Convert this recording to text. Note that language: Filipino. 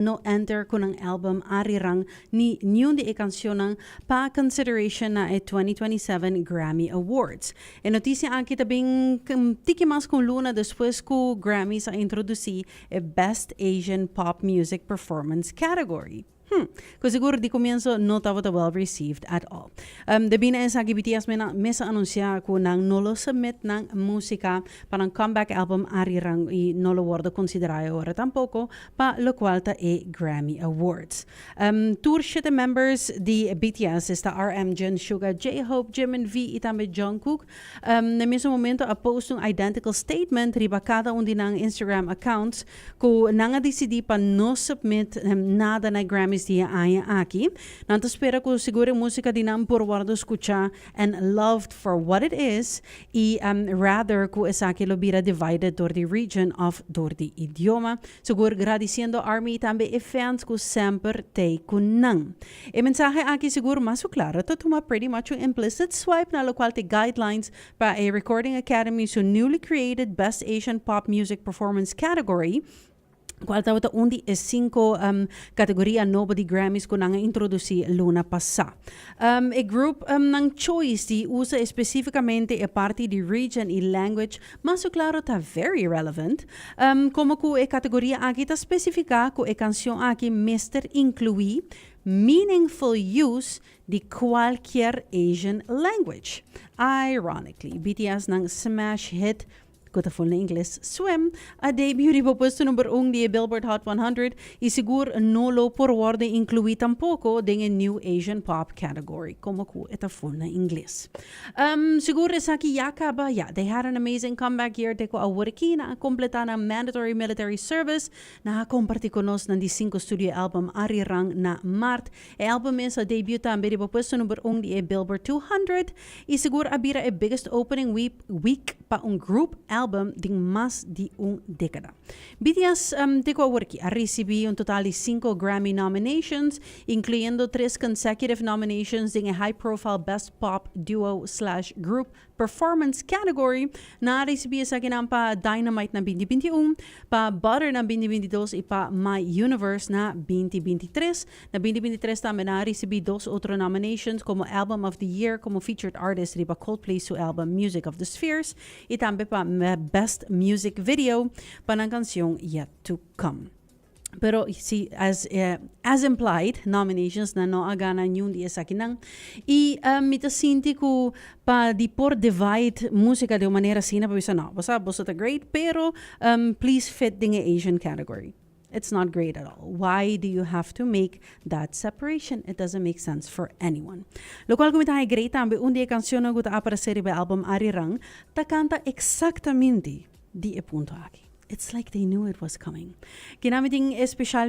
no enter ko ng album ARIRANG ni Nyun di ikansyon ng pa-consideration na 2027 Grammy Awards. E notisya ang kitabing tikimas kung luna después ko Grammy sa introduci Best Asian Pop Music Performance category. Kung siguro di comienzo no tava well received at all. Dabi na sa BTS may sa anunsya ko ng nolo submit ng musika parang comeback album ARIRANG i nolo wardo considerayo ora tampoco pa lo cual ta Grammy Awards. Tour shite members di BTS is ta RM, Jin, Suga, J-Hope, Jimin, V, itambe Jungkook. Na mismo momento a post ng identical statement riba kada undi ng Instagram accounts ko nanga decidi pa no submit nada na Grammys dia aya aki. Nanto espera ko siguro musika din ang purwardo escucha and loved for what it is i rather ko esaki lobira divided door the region of door the idioma. Siguro agradeciendo ARMY tambe fans ko sempre te kunang. E mensahe aki siguro mas klaro to tuma pretty much yung implicit swipe na lo cual te guidelines pa a Recording Academy so newly created Best Asian Pop Music Performance category. Kual tawa ta undi e 5 kategoria nobody Grammys ko nang introduci luna passa. A group ng choice di usa especificamente e parte di region i language maso klaro ta very relevant. Como ko e kategoria aki ta specifica ko e canción aki Mr. Inclui meaningful use di cualquier Asian language. Ironically, BTS ng smash hit ko ta full na English, Swim, a debut ri po pwesto number ung di Billboard Hot 100, isigur nolo forward inclui tampoco ding new Asian pop category, como ko ita full na English. Siguro sa kiyaka ba, yeah, they had an amazing comeback year, de ko awuriki na kompleta ng mandatory military service, na komparti ko nos ng di 5 studio album ARIRANG na Mart, e album sa debut tambe ri po pwesto number ung di Billboard 200, isigur abira e biggest opening week pa un group album ding mas di un dekada. BTS de ko awurki a recibi un total de 5 Grammy nominations, incluyendo 3 consecutive nominations ding a high-profile Best Pop Duo/Group Performance category na recibi sa ginampa Dynamite na 2021, pa Butter na 2022, ipa My Universe na 2023. Na 2023 tamen na recibi 2 otro nominations como Album of the Year, como Featured Artist, riba Coldplay su album Music of the Spheres, itambe pa Best Music Video pa ng kansyong Yet to Come. Pero si as implied nominations na no agana nyun di sa kinang mitasinti ko pa di por divide musika de manera sina pa bisa no basta ta great pero please fit ding Asian category. It's not great at all. Why do you have to make that separation? It doesn't make sense for anyone. Lo cual kumitahay great tambe undi canción na guta aparecer ba album ARIRANG ta canta exactamente di e punto aki. It's like they knew it was coming. Ginamiting espesyal